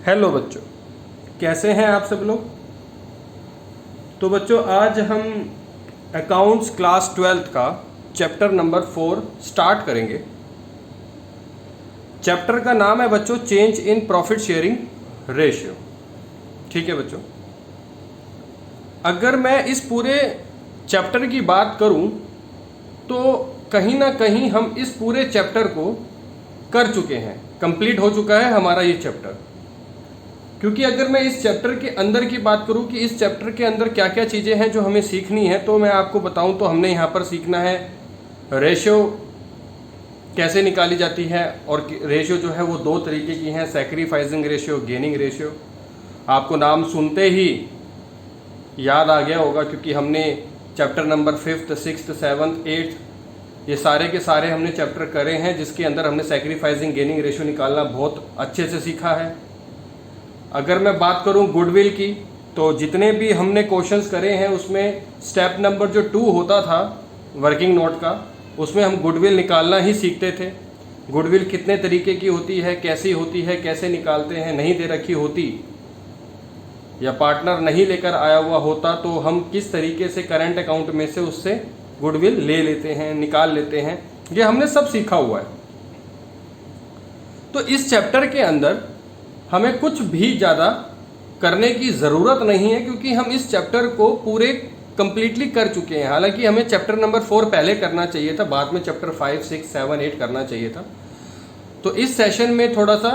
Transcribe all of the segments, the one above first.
Hello बच्चों, कैसे हैं आप सब लोग। तो बच्चों आज हम अकाउंट्स क्लास 12th का चैप्टर नंबर 4 स्टार्ट करेंगे। चैप्टर का नाम है बच्चों change in profit sharing ratio. ठीक है बच्चों, अगर मैं इस पूरे चैप्टर की बात करूं तो कहीं ना कहीं हम इस पूरे चैप्टर को कर चुके हैं, कंप्लीट हो चुका है हमारा ये चैप्टर। क्योंकि अगर मैं इस चैप्टर के अंदर की बात करूं कि इस चैप्टर के अंदर क्या क्या चीज़ें हैं जो हमें सीखनी है, तो मैं आपको बताऊं तो हमने यहाँ पर सीखना है रेशियो कैसे निकाली जाती है। और रेशियो जो है वो दो तरीके की हैं, सैक्रिफाइसिंग रेशियो, गेनिंग रेशियो। आपको नाम सुनते ही याद आ गया होगा क्योंकि हमने chapter number 5th, 6th, 7th, 8th ये सारे के सारे हमने चैप्टर करे हैं, जिसके अंदर हमने सैक्रिफाइसिंग गेनिंग रेशियो निकालना बहुत अच्छे से सीखा है। अगर मैं बात करूं गुडविल की, तो जितने भी हमने क्वेश्चंस करे हैं उसमें स्टेप नंबर जो 2 होता था वर्किंग नोट का, उसमें हम गुडविल निकालना ही सीखते थे। गुडविल कितने तरीके की होती है, कैसी होती है, कैसे निकालते हैं, नहीं दे रखी होती या पार्टनर नहीं लेकर आया हुआ होता तो हम किस तरीके से करंट अकाउंट में से उससे गुडविल ले लेते हैं, निकाल लेते हैं, ये हमने सब सीखा हुआ है। तो इस चैप्टर के अंदर हमें कुछ भी ज़्यादा करने की ज़रूरत नहीं है क्योंकि हम इस चैप्टर को पूरे कंप्लीटली कर चुके हैं। हालांकि हमें चैप्टर नंबर 4 पहले करना चाहिए था, बाद में चैप्टर 5, 6, 7, 8 करना चाहिए था। तो इस सेशन में थोड़ा सा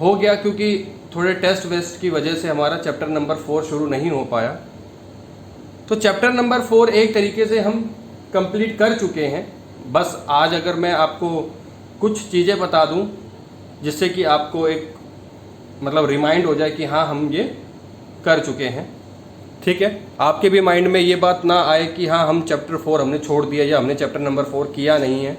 हो गया क्योंकि थोड़े टेस्ट वेस्ट की वजह से हमारा चैप्टर नंबर 4 शुरू नहीं हो पाया। तो चैप्टर नंबर 4 एक तरीके से हम कंप्लीट कर चुके हैं। बस आज अगर मैं आपको कुछ चीज़ें बता दूं जिससे कि आपको एक मतलब रिमाइंड हो जाए कि हाँ हम ये कर चुके हैं, ठीक है, आपके भी माइंड में ये बात ना आए कि हाँ हम चैप्टर 4 हमने छोड़ दिया या हमने चैप्टर नंबर 4 किया नहीं है।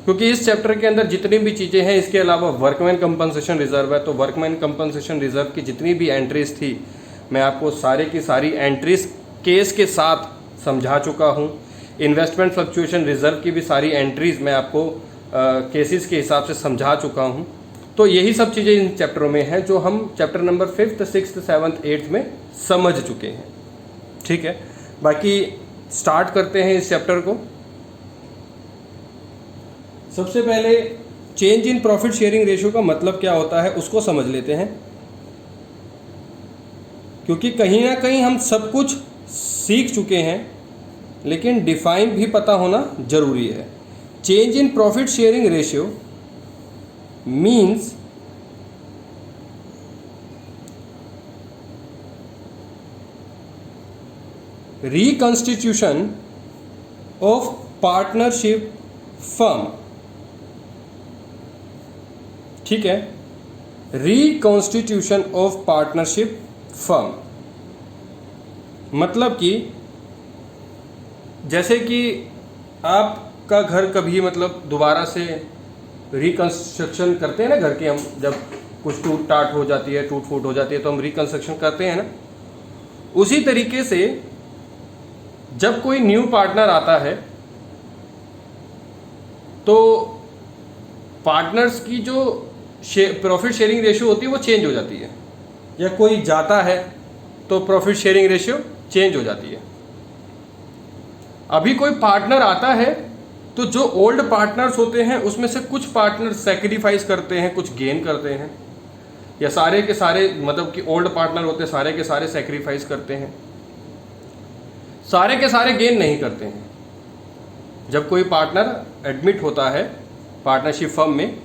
क्योंकि इस चैप्टर के अंदर जितनी भी चीज़ें हैं, इसके अलावा वर्कमैन कंपनसेशन रिजर्व है, तो वर्कमैन कंपनसेशन रिजर्व की जितनी भी एंट्रीज थी मैं आपको सारे की सारी एंट्रीज केस के साथ समझा चुका हूँ। इन्वेस्टमेंट फ्लक्चुएशन रिजर्व की भी सारी एंट्रीज मैं आपको केसेस के हिसाब से समझा चुका हूँ। तो यही सब चीज़ें इन चैप्टरों में हैं जो हम chapter number 5th, 6th, 7th, 8th में समझ चुके हैं। ठीक है, बाकी स्टार्ट करते हैं इस चैप्टर को। सबसे पहले change in profit sharing ratio का मतलब क्या होता है उसको समझ लेते हैं, क्योंकि कहीं ना कहीं हम सब कुछ सीख चुके हैं लेकिन डिफाइन भी पता होना जरूरी है। Change in profit sharing ratio means reconstitution of partnership firm। ठीक है, reconstitution of partnership firm मतलब कि जैसे कि आपका घर कभी मतलब दोबारा से रिकंस्ट्रक्शन करते हैं ना घर की, हम जब कुछ टूट टाट हो जाती है, टूट फूट हो जाती है तो हम रिकंस्ट्रक्शन करते हैं ना। उसी तरीके से जब कोई न्यू पार्टनर आता है तो पार्टनर्स की जो प्रॉफिट शेयरिंग रेशियो होती है वो चेंज हो जाती है, या कोई जाता है तो प्रॉफिट शेयरिंग रेशियो चेंज हो जाती है। अभी कोई पार्टनर आता है तो जो ओल्ड पार्टनर्स होते हैं उसमें से कुछ पार्टनर सैक्रिफाइस करते हैं, कुछ गेन करते हैं, या सारे के सारे मतलब कि ओल्ड पार्टनर होते हैं सारे के सारे सैक्रिफाइस करते हैं, सारे के सारे गेन नहीं करते हैं। जब कोई पार्टनर एडमिट होता है पार्टनरशिप फर्म में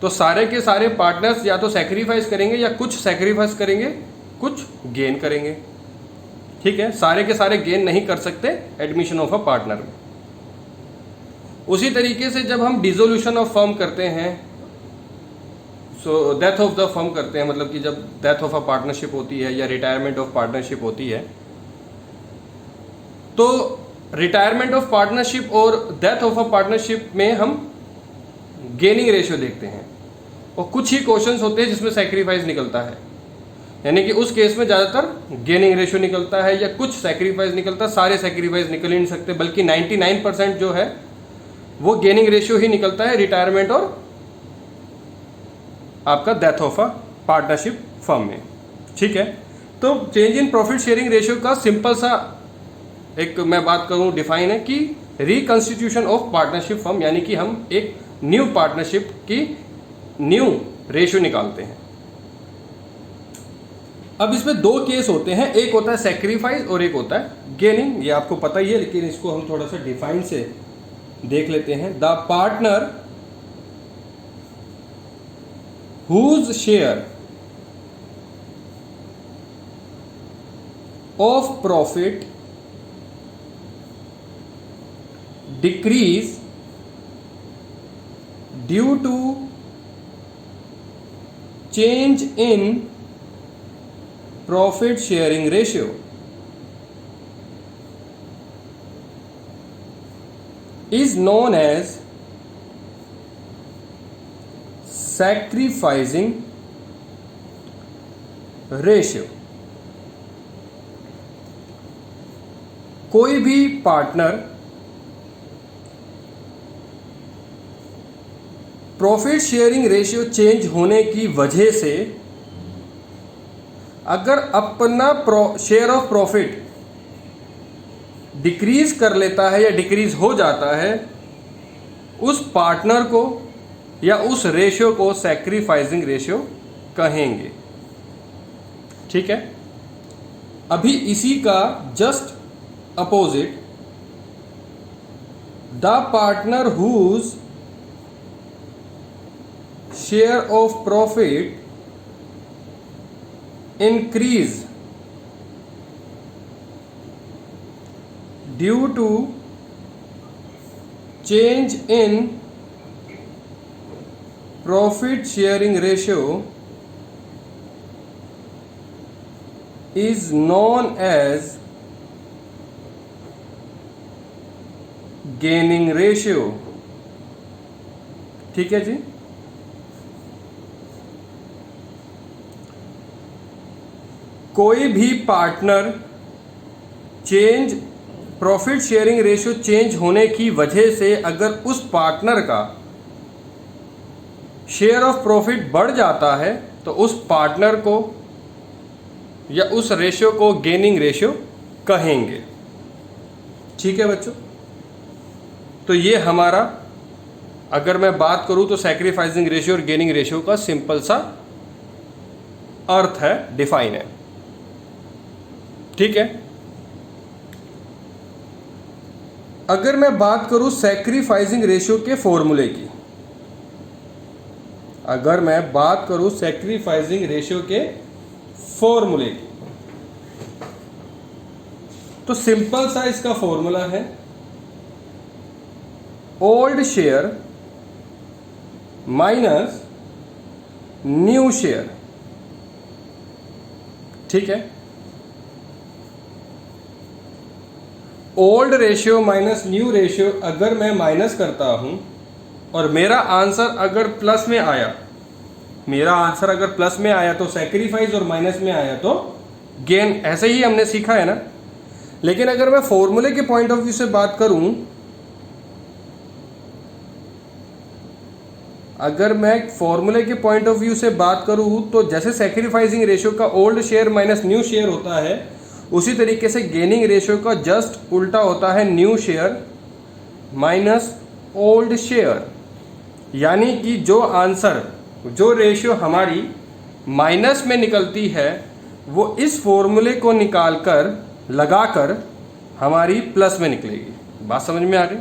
तो सारे के सारे पार्टनर्स या तो सैक्रिफाइस करेंगे या कुछ सैक्रिफाइस करेंगे, कुछ गेन करेंगे। ठीक है, सारे के सारे गेन नहीं कर सकते एडमिशन ऑफ अ पार्टनर में। उसी तरीके से जब हम डिसोल्यूशन ऑफ फर्म करते हैं, so death of the firm करते हैं, मतलब कि जब डेथ ऑफ अ पार्टनरशिप होती है या रिटायरमेंट ऑफ पार्टनरशिप होती है, तो रिटायरमेंट ऑफ पार्टनरशिप और डेथ ऑफ अ पार्टनरशिप में हम गेनिंग रेशियो देखते हैं और कुछ ही क्वेश्चंस होते हैं जिसमें सैक्रिफाइस निकलता है, यानी कि उस केस में ज़्यादातर गेनिंग रेशियो निकलता है या कुछ सैक्रिफाइस निकलता है। सारे सैक्रिफाइस निकल ही नहीं सकते, बल्कि 99% जो है वो गेनिंग रेशियो ही निकलता है, रिटायरमेंट और आपका death of a partnership firm में। ठीक है, तो change in profit sharing ratio का सिंपल सा एक मैं बात करूं डिफाइन है कि रिकंस्टिट्यूशन ऑफ पार्टनरशिप फर्म, यानी कि हम एक न्यू पार्टनरशिप की न्यू रेशियो निकालते हैं। अब इसमें दो केस होते हैं, एक होता है सैक्रिफाइस और एक होता है गेनिंग। ये आपको पता ही है, लेकिन इसको हम थोड़ा सा डिफाइन से देख लेते हैं। The partner whose share of profit decrease due to change in profit sharing ratio is known as sacrificing ratio। कोई भी partner profit sharing ratio change होने की वजह से अगर अपना शेयर ऑफ प्रॉफिट डिक्रीज कर लेता है या डिक्रीज हो जाता है, उस पार्टनर को या उस रेशियो को सैक्रिफाइसिंग रेशियो कहेंगे। ठीक है, अभी इसी का just opposite, the partner whose share of profit increase due to change in profit sharing ratio is known as gaining ratio। ठीक है जी, कोई भी partner change profit sharing ratio change होने की वजह से अगर उस पार्टनर का शेयर ऑफ प्रॉफिट बढ़ जाता है तो उस पार्टनर को या उस रेशियो को गेनिंग रेशियो कहेंगे। ठीक है बच्चों, तो ये हमारा, अगर मैं बात करूं तो सैक्रिफाइसिंग रेशियो और गेनिंग रेशियो का सिंपल सा अर्थ है, डिफाइन है। ठीक है, अगर मैं बात करूं सैक्रिफाइसिंग रेशियो के फॉर्मूले की, अगर मैं बात करूं सैक्रिफाइसिंग रेशियो के फॉर्मूले की, तो सिंपल सा इसका फॉर्मूला है old share minus new share. ठीक है, old ratio minus new ratio अगर मैं माइनस करता हूं और मेरा आंसर अगर प्लस में आया, मेरा आंसर अगर प्लस में आया तो सैक्रिफाइस और माइनस में आया तो गेन। ऐसे ही हमने सीखा है ना। लेकिन अगर मैं फॉर्मूले के पॉइंट ऑफ व्यू से बात करूं, अगर मैं फॉर्मूले के पॉइंट ऑफ व्यू से बात करूं तो जैसे सैक्रिफाइसिंग रेशियो का old share minus new share होता है, उसी तरीके से गेनिंग रेशियो का जस्ट उल्टा होता है new share minus old share. यानी कि जो आंसर, जो रेशियो हमारी माइनस में निकलती है वो इस फॉर्मूले को निकालकर लगाकर हमारी प्लस में निकलेगी। बात समझ में आ गई?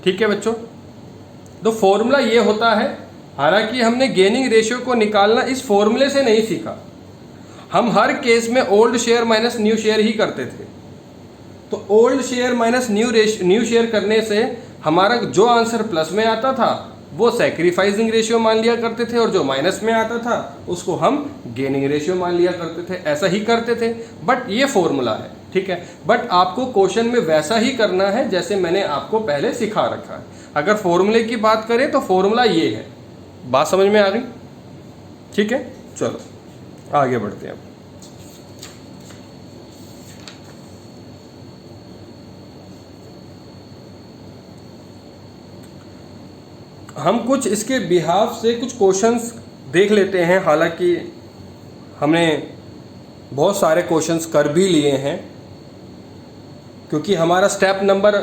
ठीक है बच्चों, तो फॉर्मूला ये होता है। हालांकि हमने गेनिंग रेशियो को निकालना इस फॉर्मूले से नहीं सीखा, हम हर केस में old share minus new share ही करते थे। तो old share minus new share करने से हमारा जो आंसर प्लस में आता था वो सैक्रिफाइसिंग रेशियो मान लिया करते थे, और जो माइनस में आता था उसको हम गेनिंग रेशियो मान लिया करते थे। ऐसा ही करते थे, बट ये फॉर्मूला है। ठीक है, बट आपको क्वेश्चन में वैसा ही करना है जैसे मैंने आपको पहले सिखा रखा है। अगर फॉर्मूले की बात करें तो फॉर्मूला ये है। बात समझ में आ गई? ठीक है, चलो आगे बढ़ते हैं। हम कुछ इसके बिहाफ से कुछ क्वेश्चंस देख लेते हैं। हालांकि हमने बहुत सारे क्वेश्चंस कर भी लिए हैं, क्योंकि हमारा स्टेप नंबर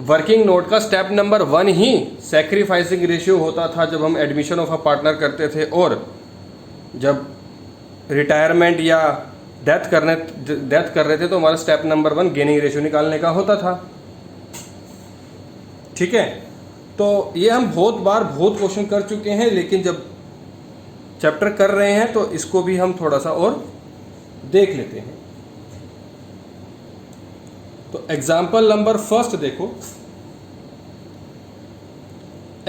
वर्किंग नोट का स्टेप नंबर 1 ही सैक्रिफाइसिंग रेशियो होता था जब हम एडमिशन ऑफ अ पार्टनर करते थे, और जब रिटायरमेंट या डेथ कर रहे थे तो हमारा स्टेप नंबर 1 गेनिंग रेशियो निकालने का होता था। ठीक है, तो ये हम बहुत क्वेश्चन कर चुके हैं, लेकिन जब चैप्टर कर रहे हैं तो इसको भी हम थोड़ा सा और देख लेते हैं। तो एग्जाम्पल नंबर फर्स्ट देखो,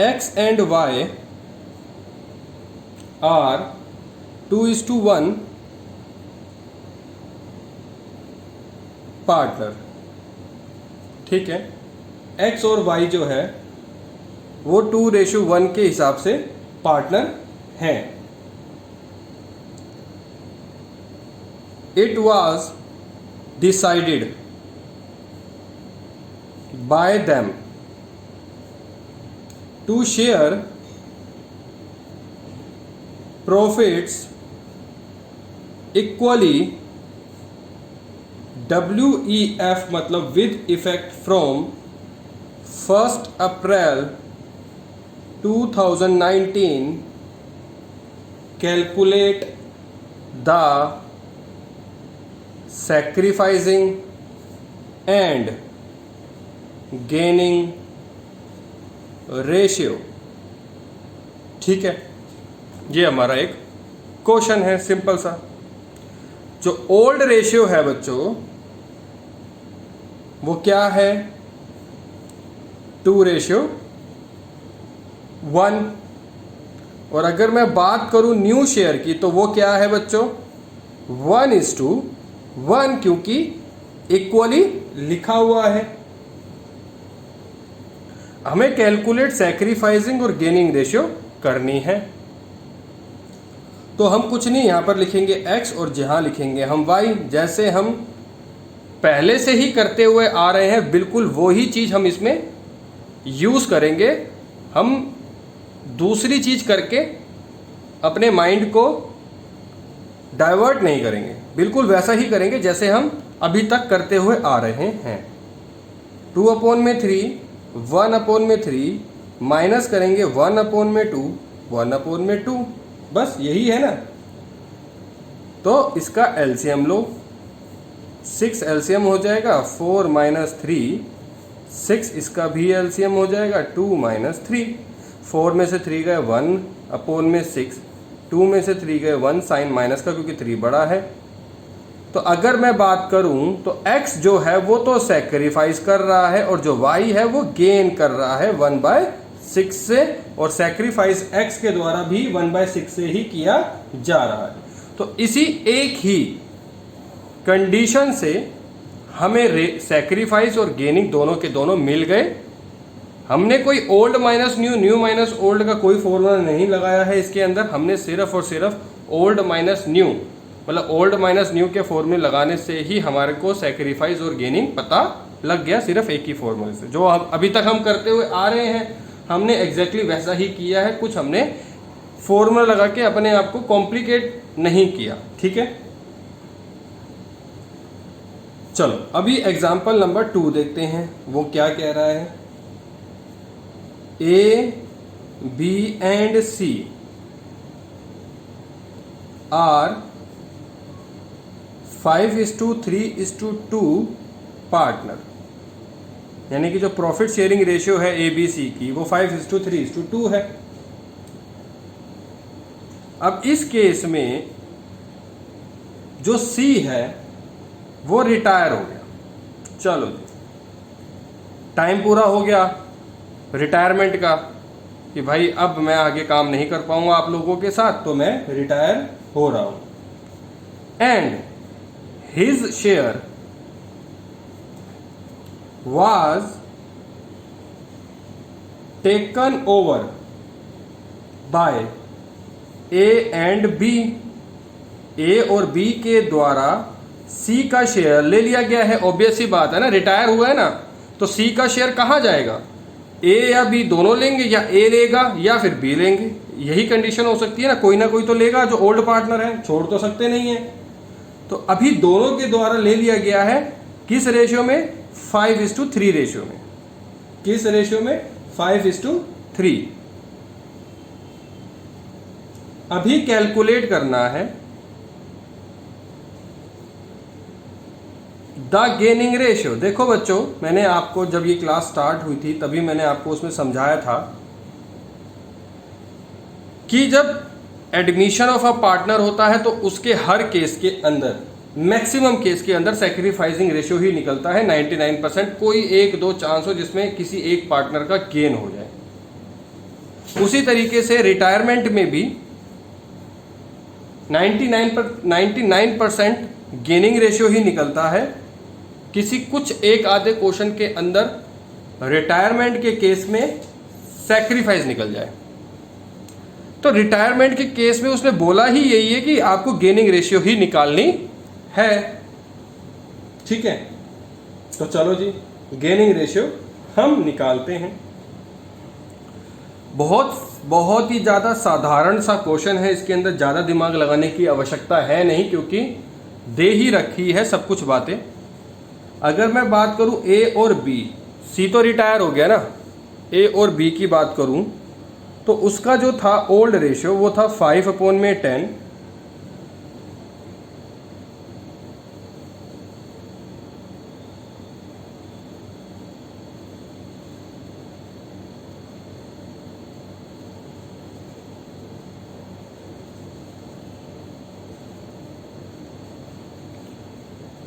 x and y are 2:1 partner. ठीक है, x और y जो है वो 2:1 के हिसाब से पार्टनर हैं। It was decided by them to share profits equally WEF मतलब with effect from 1st April 2019 calculate the sacrificing and gaining ratio। ठीक है, ये हमारा एक क्वेश्चन है सिंपल सा। जो ओल्ड रेशियो है बच्चों वो क्या है? 2:1। और अगर मैं बात करूं न्यू शेयर की तो वो क्या है बच्चों? 1:1, क्योंकि इक्वली लिखा हुआ है। हमें कैलकुलेट सैक्रिफाइसिंग और गेनिंग रेशियो करनी है, तो हम कुछ नहीं यहां पर लिखेंगे x और जहां लिखेंगे हम y। जैसे हम पहले से ही करते हुए आ रहे हैं बिल्कुल वही चीज हम इसमें यूज करेंगे। हम दूसरी चीज करके अपने माइंड को डाइवर्ट नहीं करेंगे, बिल्कुल वैसा ही करेंगे जैसे हम अभी तक करते हुए आ रहे हैं। 2/3 1/3 माइनस करेंगे 1/2 1/2, बस यही है ना। तो इसका एलसीएम लो, 6 एलसीएम हो जाएगा, 4 - 3 6, इसका भी एलसीएम हो जाएगा 2 - 3। 4 में से 3 गए 1/6, 2 में से 3 गए 1, साइन माइनस का क्योंकि 3 बड़ा है। तो अगर मैं बात करूं तो x जो है वो तो सैक्रिफाइस कर रहा है और जो y है वो गेन कर रहा है 1/6 से, और सैक्रिफाइस x के द्वारा भी 1/6 से ही किया जा रहा है। तो इसी एक ही कंडीशन से हमें सैक्रिफाइस और गेनिंग दोनों के दोनों मिल गए। हमने कोई old minus new, new minus old का कोई फॉर्मूला नहीं लगाया है इसके अंदर। हमने सिर्फ और सिर्फ ओल्ड माइनस न्यू मतलब ओल्ड माइनस न्यू के फॉर्मूले लगाने से ही हमारे को सैक्रिफाइस और गेनिंग पता लग गया, सिर्फ एक ही फॉर्मूले से। जो हम अभी तक हम करते हुए आ रहे हैं हमने एग्जैक्टली वैसा ही किया है, कुछ हमने फॉर्मूला लगा के अपने आप को कॉम्प्लिकेट नहीं किया। ठीक है, चलो अभी एग्जाम्पल नंबर 2 देखते हैं, वो क्या कह रहा है। A, B and C are 5:3:2 partner, यानी कि जो प्रॉफिट शेयरिंग रेशियो है ABC की वो 5:3:2 है। अब इस केस में जो C है वो रिटायर हो गया। चलो जी, टाइम पूरा हो गया रिटायरमेंट का कि भाई अब मैं आगे काम नहीं कर पाऊंगा आप लोगों के साथ, तो मैं रिटायर हो रहा हूं। And his share was taken over by A and B। A और B के द्वारा C का शेयर ले लिया गया है। ऑब्वियस सी बात है ना, रिटायर हुआ है ना, तो C का शेयर कहाँ जाएगा? A या B दोनों लेंगे, या A लेगा या फिर B लेंगे। यही कंडीशन हो सकती है ना कोई तो लेगा जो ओल्ड पार्टनर है, छोड़ तो सकते नहीं है। तो अभी दोनों के द्वारा ले लिया गया है किस रेशियो में? 5:3 रेशियो में। किस रेशियो में? 5:3। अभी कैलकुलेट करना है द गेनिंग रेशियो। देखो बच्चों, मैंने आपको जब ये क्लास स्टार्ट हुई थी तभी मैंने आपको उसमें समझाया था कि जब एडमिशन ऑफ अ पार्टनर होता है तो उसके हर केस के अंदर, मैक्सिमम केस के अंदर सैक्रिफाइसिंग रेशियो ही निकलता है 99%। कोई एक दो चांस हो जिसमें किसी एक पार्टनर का गेन हो जाए। उसी तरीके से रिटायरमेंट में भी 99% गेनिंग रेशियो ही निकलता है। किसी कुछ एक आधे क्वेश्चन के अंदर रिटायरमेंट के केस में सैक्रिफाइस निकल जाए। तो रिटायरमेंट के केस में उसने बोला ही यही है कि आपको गेनिंग रेशियो ही निकालनी है। ठीक है, तो चलो जी गेनिंग रेशियो हम निकालते हैं। बहुत ही ज़्यादा साधारण सा क्वेश्चन है, इसके अंदर ज़्यादा दिमाग लगाने की आवश्यकता है नहीं, क्योंकि दे ही रखी है सब कुछ बातें। अगर मैं बात करूं ए और बी, सी तो रिटायर हो गया ना, ए और बी की बात करूं तो उसका जो था ओल्ड रेशियो वो था 5/10।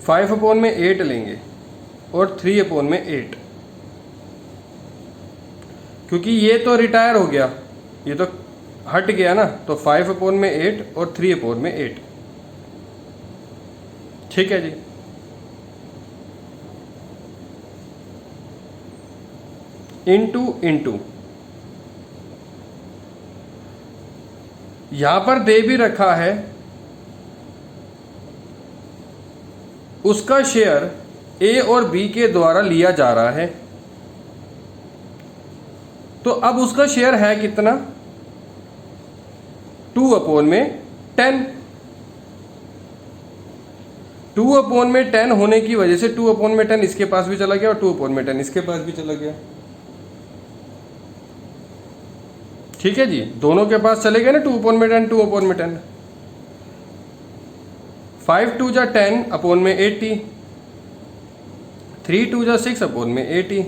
फाइव अपॉन में 8 लेंगे और 3/8, क्योंकि ये तो रिटायर हो गया, ये तो हट गया ना, तो 5/8 और 3/8। ठीक है जी। इंटू यहां पर दे भी रखा है उसका शेयर ए और बी के द्वारा लिया जा रहा है। तो अब उसका शेयर है कितना? 2/10। 2/10 होने की वजह से 2/10 इसके पास भी चला गया और 2/10 इसके पास भी चला गया। ठीक है जी, दोनों के पास चले गए ना 2/10। 5 2 जा 10/80, 3 2 जा 6/80।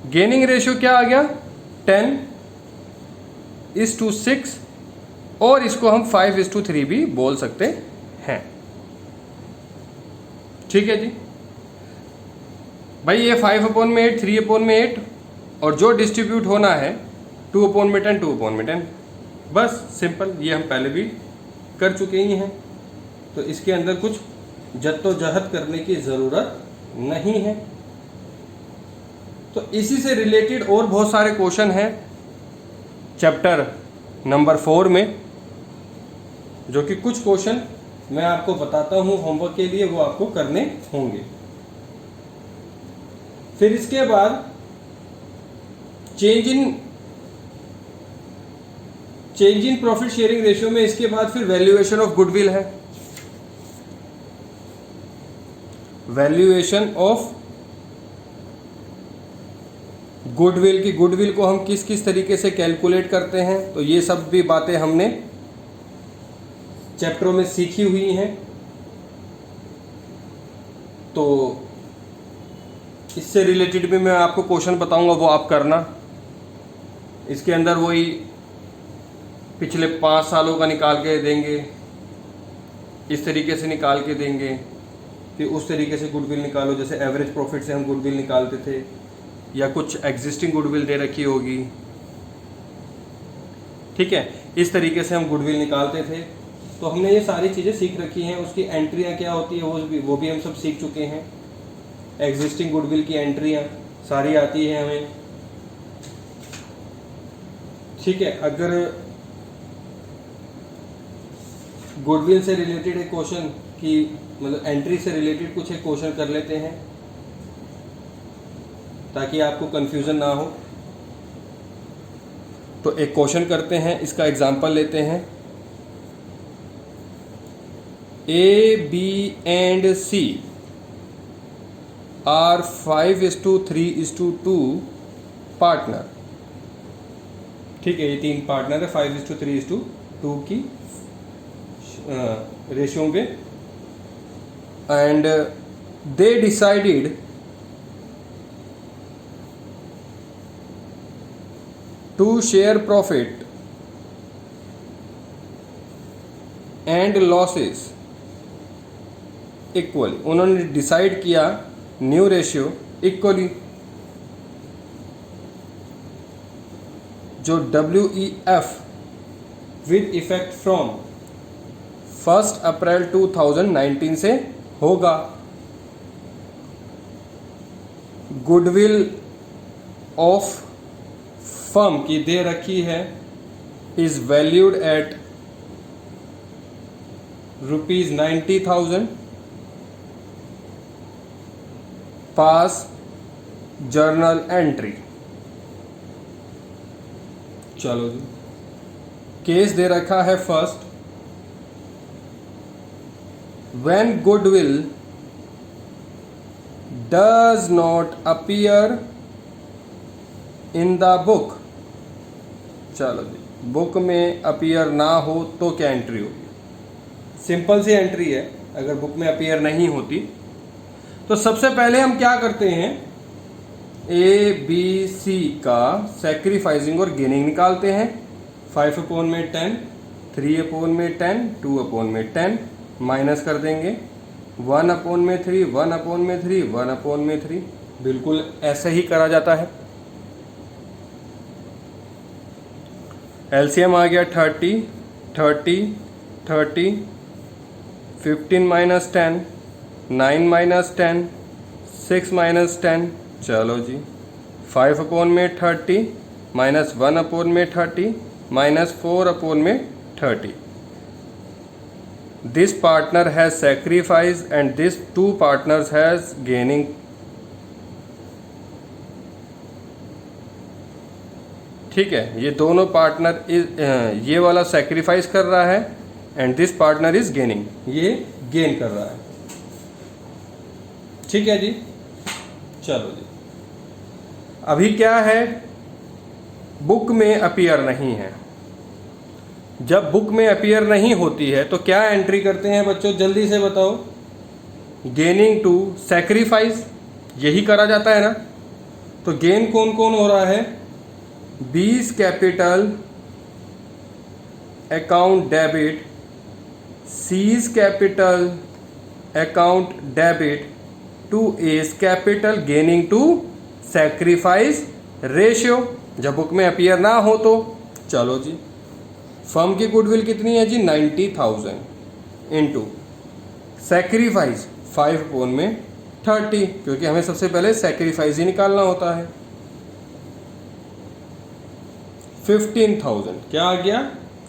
गेनिंग रेशियो क्या आ गया? 10:6, और इसको हम 5:3 भी बोल सकते हैं। ठीक है जी भाई, ये 5/8, 3/8 और जो डिस्ट्रीब्यूट होना है 2/10, 2/10, बस सिंपल। ये हम पहले भी कर चुके ही हैं, तो इसके अंदर कुछ जद्दोजहद करने की ज़रूरत नहीं है। तो इसी से रिलेटेड और बहुत सारे क्वेश्चन हैं चैप्टर नंबर 4 में, जो कि कुछ क्वेश्चन मैं आपको बताता हूं होमवर्क के लिए, वो आपको करने होंगे। फिर इसके बाद change in profit sharing ratio में इसके बाद फिर वैल्यूएशन ऑफ गुडविल है। वैल्यूएशन ऑफ गुडविल की, गुडविल को हम किस किस तरीके से कैलकुलेट करते हैं, तो ये सब भी बातें हमने चैप्टरों में सीखी हुई हैं। तो इससे रिलेटेड भी मैं आपको क्वेश्चन बताऊंगा, वो आप करना। इसके अंदर वही पिछले 5 सालों का निकाल के देंगे, इस तरीके से निकाल के देंगे, फिर उस तरीके से गुडविल निकालो, जैसे एवरेज प्रॉफिट से हम गुडविल निकालते थे, या कुछ एग्जिस्टिंग गुडविल दे रखी होगी। ठीक है, इस तरीके से हम गुडविल निकालते थे। तो हमने ये सारी चीज़ें सीख रखी हैं। उसकी एंट्रियाँ क्या होती है वो भी हम सब सीख चुके हैं। एग्जिस्टिंग गुडविल की एंट्रियाँ सारी आती है हमें। ठीक है, अगर गुडविल से रिलेटेड एक क्वेश्चन की, मतलब एंट्री से रिलेटेड कुछ एक क्वेश्चन कर लेते हैं ताकि आपको कंफ्यूजन ना हो। तो एक क्वेश्चन करते हैं, इसका एग्जांपल लेते हैं। A, B and C are 5:3:2 partner. ठीक है, ये 3 पार्टनर है 5:3:2 की रेशियो पे, and they decided to share profit and losses equally. उन्होंने डिसाइड किया न्यू रेशियो इक्वली। जो WEF with effect from 1 April 2019 से होगा। गुडविल ऑफ फर्म की दे रखी है, is valued at ₹90,000। Pass journal entry. चलो जी, केस दे रखा है first, when goodwill does not appear in the book. चलो जी, बुक में अपीयर ना हो तो क्या एंट्री होगी? सिंपल सी एंट्री है, अगर बुक में अपीयर नहीं होती तो सबसे पहले हम क्या करते हैं, ए बी सी का सैक्रिफाइसिंग और गेनिंग निकालते हैं। 5/10, 3/10, 2/10 माइनस कर देंगे। 1/3, 1/3, 1/3, बिल्कुल ऐसे ही करा जाता है। एलसीएम आ गया 30, 30, 30, 15 - 10, 9 - 10, 6 - 10। चलो जी, 5/30 minus 1/30 minus 4/30। This partner has sacrifice and this 2 partners has gaining. ठीक है, ये दोनों पार्टनर ये वाला सैक्रिफाइस कर रहा है and this partner is gaining, ये गेन कर रहा है। ठीक है जी, चलो जी, अभी क्या है, बुक में अपीयर नहीं है। जब बुक में अपीयर नहीं होती है तो क्या एंट्री करते हैं बच्चों, जल्दी से बताओ। गेनिंग टू सैक्रिफाइस, यही करा जाता है ना। तो गेन कौन कौन हो रहा है, B's capital account debit, C's capital account debit to A's capital gaining to sacrifice ratio. जब बुक में अपीयर ना हो तो चलो जी, फर्म की गुडविल कितनी है जी, 90,000 इंटू सैक्रिफाइस 5/30, क्योंकि हमें सबसे पहले सैक्रिफाइस ही निकालना होता है। 15,000 क्या आ गया,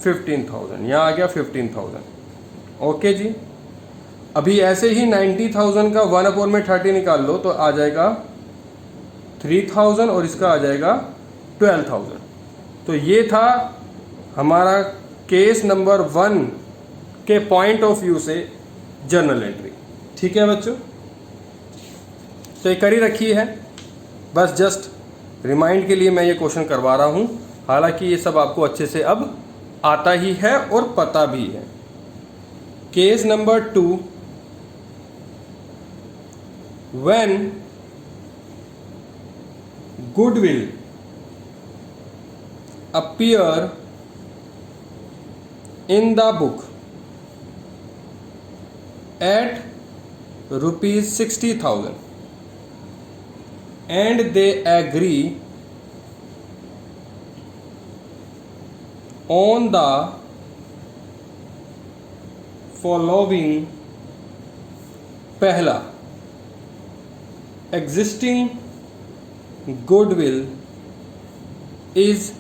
15,000, यहाँ आ गया 15,000। ओके जी, अभी ऐसे ही 90,000 का 1/30 निकाल लो तो आ जाएगा 3,000 और इसका आ जाएगा 12,000। तो ये था हमारा केस नंबर 1 के पॉइंट ऑफ व्यू से जर्नल एंट्री। ठीक है बच्चों, तो ये करी रखी है, बस जस्ट रिमाइंड के लिए मैं ये क्वेश्चन करवा रहा हूँ। हालांकि ये सब आपको अच्छे से अब आता ही है और पता भी है। Case number 2, when goodwill appear in the book at ₹60,000 and they agree on the following. पहला, existing goodwill is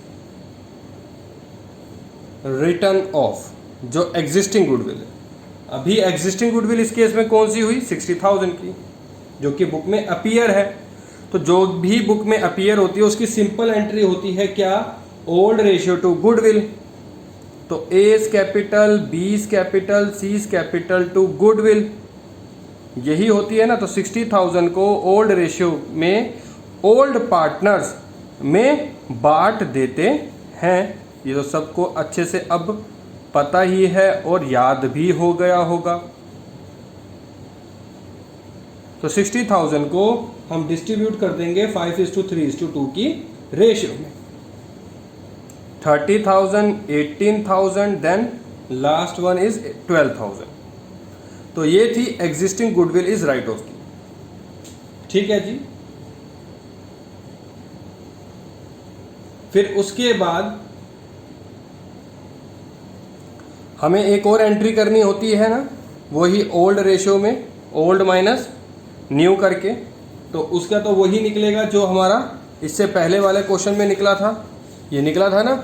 written off। जो existing goodwill है, अभी existing goodwill इस केस में कौन सी हुई, 60,000 की, जो कि बुक में अपीयर है। तो जो भी बुक में अपीयर होती है उसकी सिंपल एंट्री होती है क्या, ओल्ड रेशियो टू गुडविल, तो A's capital, B's capital, C's capital to goodwill, यही होती है ना। तो 60,000 को ओल्ड रेशियो में ओल्ड पार्टनर्स में बांट देते हैं। ये तो सबको अच्छे से अब पता ही है और याद भी हो गया होगा। तो 60,000 को हम डिस्ट्रीब्यूट कर देंगे 5:3:2 की रेशियो में। 30,000, 18,000, देन लास्ट वन इज 12,000। तो ये थी existing goodwill is right of की। ठीक है जी। फिर उसके बाद हमें एक और एंट्री करनी होती है ना, वही ओल्ड रेशियो में ओल्ड माइनस न्यू करके। तो उसका तो वही निकलेगा जो हमारा इससे पहले वाले क्वेश्चन में निकला था, ये निकला था ना।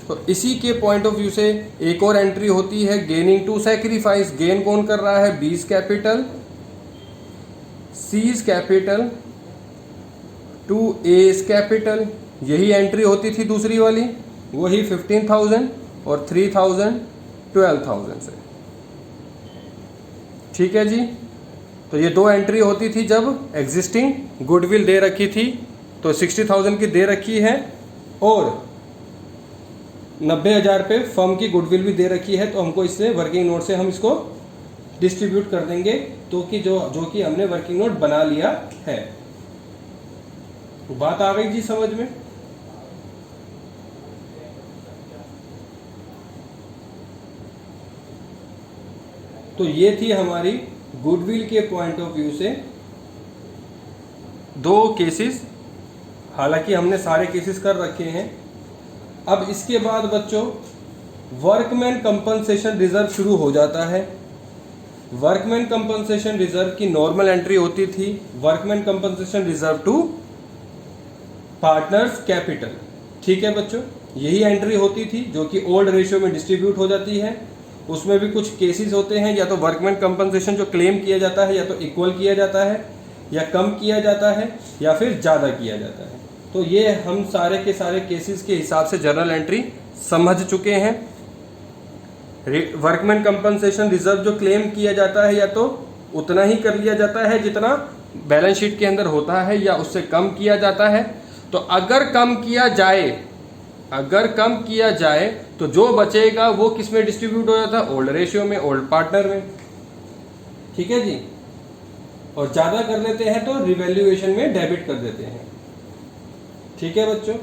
तो इसी के पॉइंट ऑफ व्यू से एक और एंट्री होती है गेनिंग टू सैक्रिफाइस। गेन कौन कर रहा है? B's capital, C's capital to A's capital, यही एंट्री होती थी दूसरी वाली, वही 15,000 और 3,000 12,000 से। ठीक है जी। तो ये दो एंट्री होती थी जब एग्जिस्टिंग गुडविल दे रखी थी। तो 60,000 की दे रखी है और 90,000 पे फर्म की गुडविल भी दे रखी है। तो हमको इससे वर्किंग नोट से हम इसको डिस्ट्रीब्यूट कर देंगे, तो कि जो कि हमने वर्किंग नोट बना लिया है। बात आ गई जी समझ में? तो ये थी हमारी गुडविल के पॉइंट ऑफ व्यू से दो केसेस। हालांकि हमने सारे केसेस कर रखे हैं। अब इसके बाद बच्चों वर्कमैन कंपनसेशन रिजर्व शुरू हो जाता है। वर्कमैन कंपनसेशन रिजर्व की नॉर्मल एंट्री होती थी workman compensation reserve to partners capital. ठीक है बच्चों, यही एंट्री होती थी जो कि ओल्ड रेशियो में डिस्ट्रीब्यूट हो जाती है। उसमें भी कुछ केसेस होते हैं, या तो वर्कमैन कंपनसेशन जो क्लेम किया जाता है या तो इक्वल किया जाता है या कम किया जाता है या फिर ज़्यादा किया जाता है। तो ये हम सारे के सारे केसेस के हिसाब से जर्नल एंट्री समझ चुके हैं। वर्कमैन कंपनसेशन रिजर्व जो क्लेम किया जाता है या तो उतना ही कर लिया जाता है जितना बैलेंस शीट के अंदर होता है, या उससे कम किया जाता है। तो अगर कम किया जाए तो जो बचेगा वो किस में डिस्ट्रीब्यूट हो जाता है? ओल्ड रेशियो में, ओल्ड पार्टनर में। ठीक है जी। और ज़्यादा कर लेते हैं तो रिवैल्यूएशन में डेबिट कर देते हैं। ठीक है बच्चों।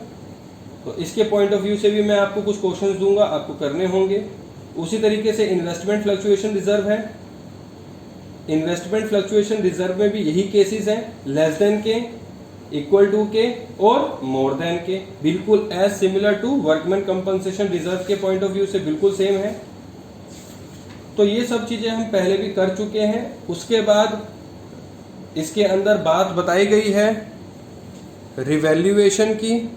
तो इसके पॉइंट ऑफ व्यू से भी मैं आपको कुछ क्वेश्चंस दूंगा, आपको करने होंगे। उसी तरीके से इन्वेस्टमेंट फ्लक्चुएशन रिजर्व है। इन्वेस्टमेंट फ्लक्चुएशन रिजर्व में भी यही केसेस हैं, less than k, equal to k और मोर देन के। बिल्कुल as similar to workman compensation reserve के पॉइंट ऑफ व्यू से बिल्कुल सेम है। तो ये सब चीजें हम पहले भी कर चुके हैं। उसके बाद इसके अंदर बात बताई गई है रिवैल्यूएशन की।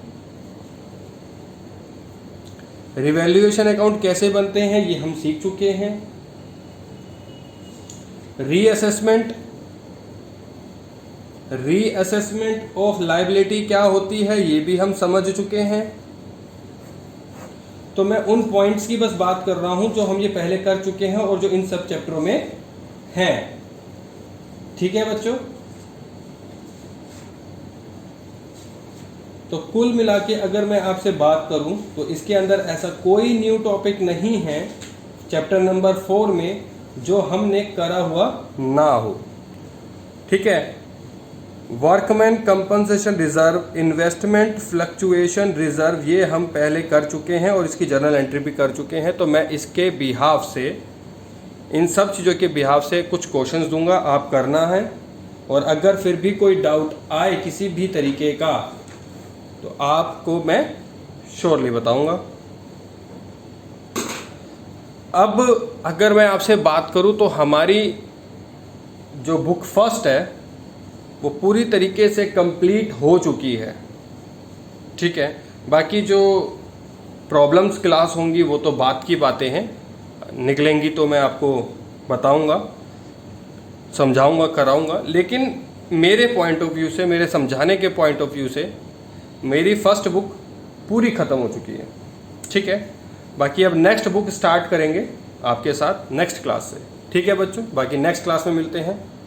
रिवैल्यूएशन अकाउंट कैसे बनते हैं ये हम सीख चुके हैं। रीअसेसमेंट ऑफ लायबिलिटी क्या होती है ये भी हम समझ चुके हैं। तो मैं उन पॉइंट्स की बस बात कर रहा हूं जो हम ये पहले कर चुके हैं और जो इन सब चैप्टरों में हैं। ठीक है बच्चों। तो कुल मिला के अगर मैं आपसे बात करूं तो इसके अंदर ऐसा कोई न्यू टॉपिक नहीं है चैप्टर नंबर 4 में जो हमने करा हुआ ना हो। ठीक है। Workman compensation reserve, investment fluctuation reserve ये हम पहले कर चुके हैं और इसकी जर्नल एंट्री भी कर चुके हैं। तो मैं इसके बिहाफ से, इन सब चीज़ों के बिहाफ से कुछ क्वेश्चंस दूंगा, आप करना है। और अगर फिर भी कोई डाउट आए किसी भी तरीके का तो आपको मैं श्योरली बताऊंगा। अब अगर मैं आपसे बात करूं तो हमारी जो बुक फर्स्ट है वो पूरी तरीके से कंप्लीट हो चुकी है। ठीक है। बाकी जो प्रॉब्लम्स क्लास होंगी वो तो बात की बातें हैं, निकलेंगी तो मैं आपको बताऊंगा, समझाऊंगा, कराऊंगा। लेकिन मेरे पॉइंट ऑफ व्यू से, मेरे समझाने के पॉइंट ऑफ व्यू से मेरी फर्स्ट बुक पूरी ख़त्म हो चुकी है। ठीक है, बाकी अब नेक्स्ट बुक स्टार्ट करेंगे आपके साथ नेक्स्ट क्लास से। ठीक है बच्चों, बाकी नेक्स्ट क्लास में मिलते हैं।